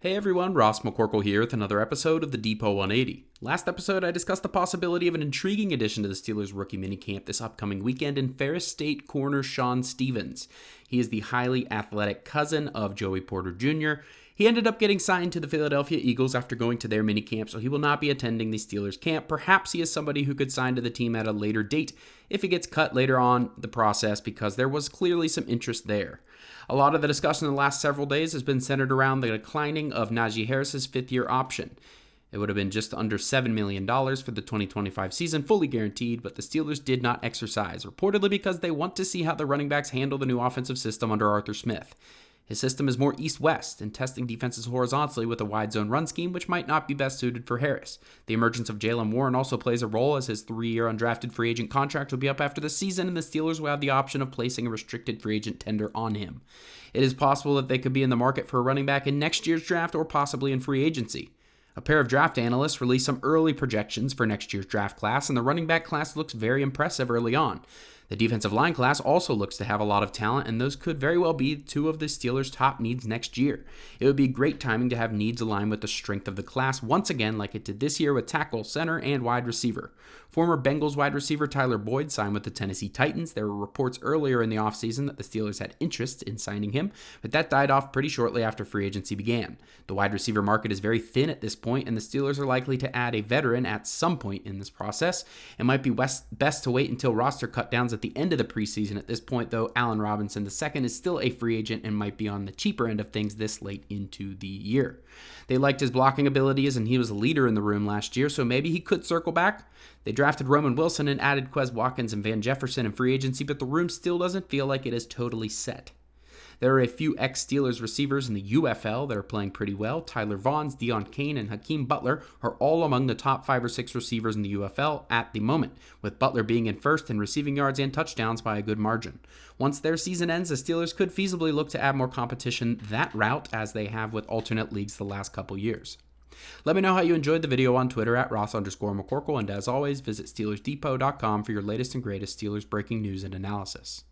Hey everyone, Ross McCorkle here with another episode of the Depot 180. Last episode, I discussed the possibility of an intriguing addition to the Steelers rookie minicamp this upcoming weekend in Ferris State corner Shon Stephens. He is the highly athletic cousin of Joey Porter Jr. He ended up getting signed to the Philadelphia Eagles after going to their minicamp, so he will not be attending the Steelers camp. Perhaps he is somebody who could sign to the team at a later date if he gets cut later on the process, because there was clearly some interest there. A lot of the discussion in the last several days has been centered around the declining of Najee Harris's fifth-year option. It would have been just under $7 million for the 2025 season, fully guaranteed, but the Steelers did not exercise, reportedly because they want to see how the running backs handle the new offensive system under Arthur Smith. His system is more east-west and testing defenses horizontally with a wide zone run scheme, which might not be best suited for Harris. The emergence of Jaylen Warren also plays a role, as his 3-year undrafted free agent contract will be up after the season, and the Steelers will have the option of placing a restricted free agent tender on him. It is possible that they could be in the market for a running back in next year's draft or possibly in free agency. A pair of draft analysts released some early projections for next year's draft class, and the running back class looks very impressive early on. The defensive line class also looks to have a lot of talent, and those could very well be two of the Steelers' top needs next year. It would be great timing to have needs align with the strength of the class once again, like it did this year with tackle, center, and wide receiver. Former Bengals wide receiver Tyler Boyd signed with the Tennessee Titans. There were reports earlier in the offseason that the Steelers had interest in signing him, but that died off pretty shortly after free agency began. The wide receiver market is very thin at this point, and the Steelers are likely to add a veteran at some point in this process. It might be best to wait until roster cutdowns at the end of the preseason. At this point, though, Allen Robinson II is still a free agent and might be on the cheaper end of things this late into the year. They liked his blocking abilities, and he was a leader in the room last year, so maybe he could circle back. They drafted Roman Wilson and added Quez Watkins and Van Jefferson in free agency, but the room still doesn't feel like it is totally set. There are a few ex-Steelers receivers in the UFL that are playing pretty well. Tyler Vaughns, Deon Cain, and Hakeem Butler are all among the top 5 or 6 receivers in the UFL at the moment, with Butler being in first in receiving yards and touchdowns by a good margin. Once their season ends, the Steelers could feasibly look to add more competition that route, as they have with alternate leagues the last couple years. Let me know how you enjoyed the video on Twitter at Ross_McCorkle, and as always, visit SteelersDepot.com for your latest and greatest Steelers breaking news and analysis.